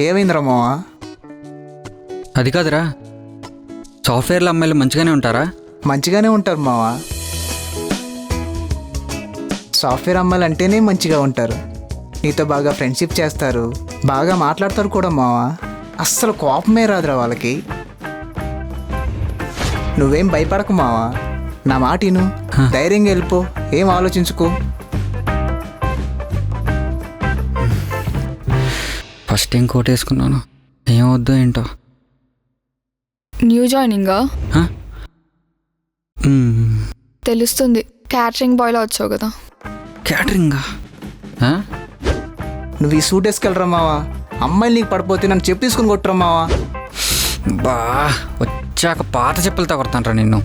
ఏమైందిరా మావా? అది కాదురా, సాఫ్ట్వేర్లో అమ్మాయిలు మంచిగానే ఉంటారా? మంచిగానే ఉంటారు మావా. సాఫ్ట్వేర్ అమ్మాయిలు అంటేనే మంచిగా ఉంటారు. నీతో బాగా ఫ్రెండ్షిప్ చేస్తారు, బాగా మాట్లాడతారు కూడా మావా. అస్సలు కోపమే రాదురా వాళ్ళకి. నువ్వేం భయపడకు మావా, నా మాట విను, ధైర్యంగా వెళ్ళిపో, ఏం ఆలోచించుకో. ఫస్ట్ ఏం కోట్ వేసుకున్నాను, ఏమవుద్దో ఏంటో. న్యూ జాయినింగా? హ? తెలుస్తుంది, క్యాటరింగ్ బాయ్లో వచ్చావు కదా. క్యాటరింగా? నువ్వు ఈ సూట్ వేసుకెళ్ళరా మావా, అమ్మాయిలు నీకు పడిపోతే నన్ను చెప్పు తీసుకుని కొట్టరా మావా. బా వచ్చాక పాత చెప్పులతో కొడతాను రా నిన్ను.